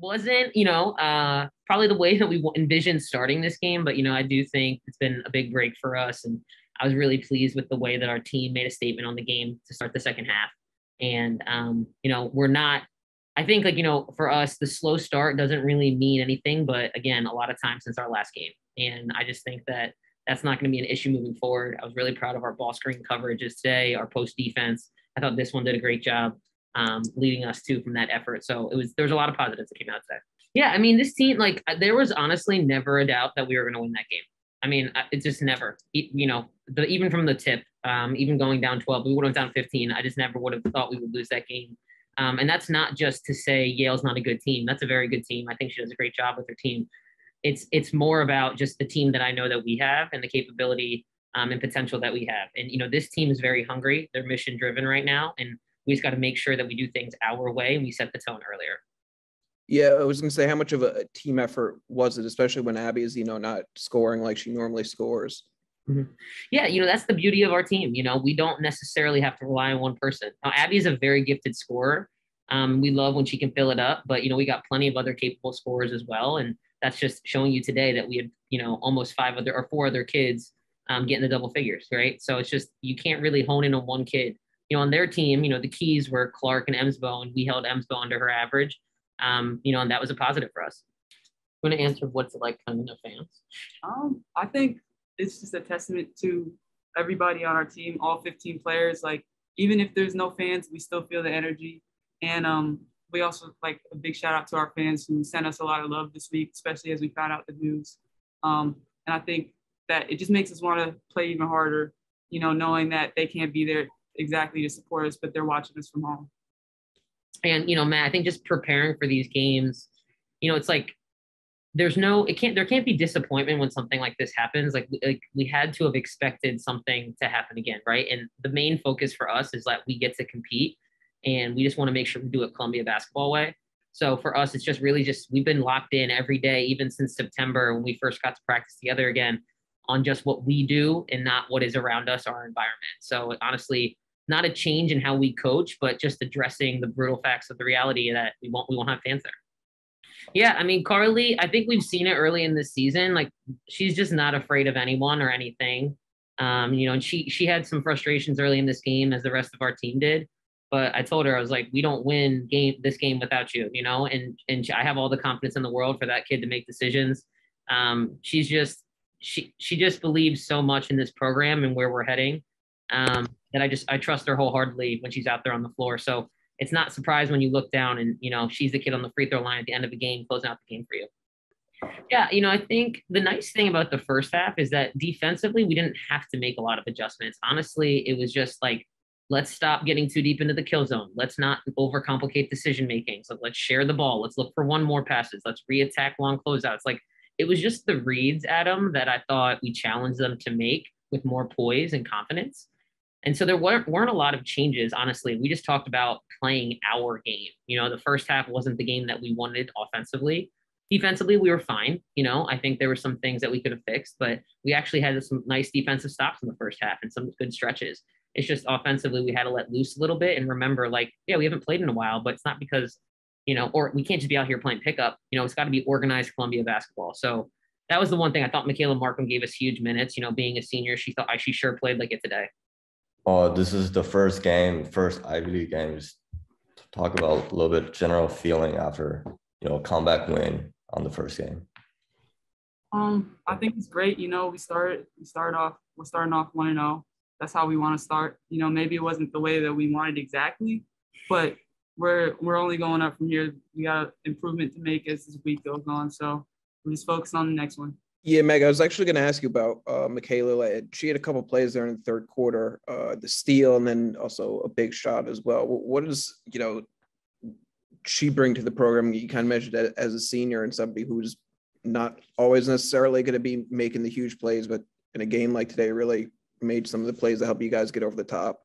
wasn't, probably the way that we envisioned starting this game, but I do think it's been a big break for us, and I was really pleased with the way that our team made a statement on the game to start the second half. And we're not. I think for us, the slow start doesn't really mean anything, but again, a lot of times since our last game, and I just think that that's not going to be an issue moving forward. I was really proud of our ball screen coverages today, our post defense. I thought this one did a great job leading us to from that effort. So there was a lot of positives that came out today. Yeah, I mean, this team, there was honestly never a doubt that we were going to win that game. I mean, it's just never, even from the tip, even going down 12, we would have down 15. I just never would have thought we would lose that game. And that's not just to say Yale's not a good team. That's a very good team. I think she does a great job with her team. It's more about just the team that I know that we have and the capability and potential that we have. And, this team is very hungry. They're mission driven right now. And we just got to make sure that we do things our way and we set the tone earlier. Yeah, I was going to say, how much of a team effort was it, especially when Abby is, not scoring like she normally scores? Mm-hmm. Yeah, that's the beauty of our team. We don't necessarily have to rely on one person. Now, Abby is a very gifted scorer. We love when she can fill it up, but, we got plenty of other capable scorers as well. And that's just showing you today that we had, almost four other kids getting the double figures, right? So it's just, you can't really hone in on one kid. On their team, the keys were Clark and Emsbo, and we held Emsbo under her average. And that was a positive for us. I'm going to answer what's it like coming to fans. I think it's just a testament to everybody on our team, all 15 players. Like, even if there's no fans, we still feel the energy. And we also like a big shout out to our fans who sent us a lot of love this week, especially as we found out the news. And I think that it just makes us want to play even harder, knowing that they can't be there exactly to support us, but they're watching us from home. And, Matt, I think just preparing for these games, it's like there can't be disappointment when something like this happens. Like we had to have expected something to happen again, right? And the main focus for us is that we get to compete, and we just want to make sure we do it Columbia basketball way. So for us, it's just really we've been locked in every day, even since September when we first got to practice together again, on just what we do and not what is around us, our environment. So honestly, not a change in how we coach, but just addressing the brutal facts of the reality that we won't have fans there. Yeah, I mean, Carly, I think we've seen it early in this season. Like, she's just not afraid of anyone or anything. And she had some frustrations early in this game, as the rest of our team did. But I told her, I was like, we don't win this game without you, and I have all the confidence in the world for that kid to make decisions. She just believes so much in this program and where we're heading. That I trust her wholeheartedly when she's out there on the floor. So it's not surprised when you look down and, she's the kid on the free throw line at the end of the game, closing out the game for you. Yeah, I think the nice thing about the first half is that defensively, we didn't have to make a lot of adjustments. Honestly, it was just like, let's stop getting too deep into the kill zone. Let's not overcomplicate decision making. So let's share the ball. Let's look for one more passes. Let's re-attack long closeouts. Like, it was just the reads, Adam, that I thought we challenged them to make with more poise and confidence. And so there weren't a lot of changes, honestly. We just talked about playing our game. The first half wasn't the game that we wanted offensively. Defensively, we were fine. I think there were some things that we could have fixed, but we actually had some nice defensive stops in the first half and some good stretches. It's just offensively, we had to let loose a little bit and remember, we haven't played in a while, but it's not because, or we can't just be out here playing pickup. It's got to be organized Columbia basketball. So that was the one thing I thought. Michaela Markham gave us huge minutes. Being a senior, she sure played like it today. Oh, this is the first Ivy League game. Just talk about a little bit general feeling after, comeback win on the first game. I think it's great. We're starting off 1-0. That's how we want to start. Maybe it wasn't the way that we wanted exactly, but we're only going up from here. We got improvement to make as this week goes on. So we're just focused on the next one. Yeah, Meg, I was actually going to ask you about Michaela. She had a couple plays there in the third quarter, the steal, and then also a big shot as well. What does, she bring to the program? You kind of mentioned that as a senior and somebody who's not always necessarily going to be making the huge plays, but in a game like today really made some of the plays that help you guys get over the top.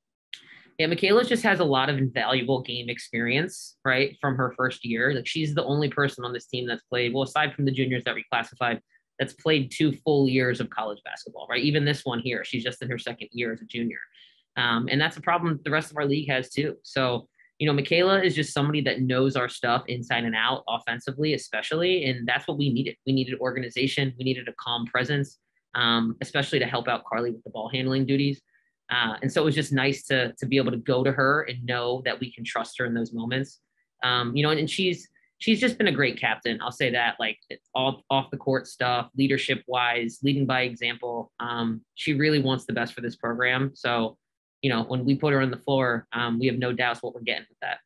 Yeah, Michaela just has a lot of invaluable game experience, right, from her first year. Like, she's the only person on this team that's played, well, aside from the juniors that reclassified, that's played 2 full years of college basketball, right? Even this one here, she's just in her second year as a junior. And that's a problem the rest of our league has too. So, Michaela is just somebody that knows our stuff inside and out offensively, especially. And that's what we needed. We needed organization. We needed a calm presence, especially to help out Carly with the ball handling duties. And so it was just nice to be able to go to her and know that we can trust her in those moments. And she's just been a great captain. I'll say that, like, all off the court stuff, leadership wise, leading by example. She really wants the best for this program. So, when we put her on the floor, we have no doubts what we're getting with that.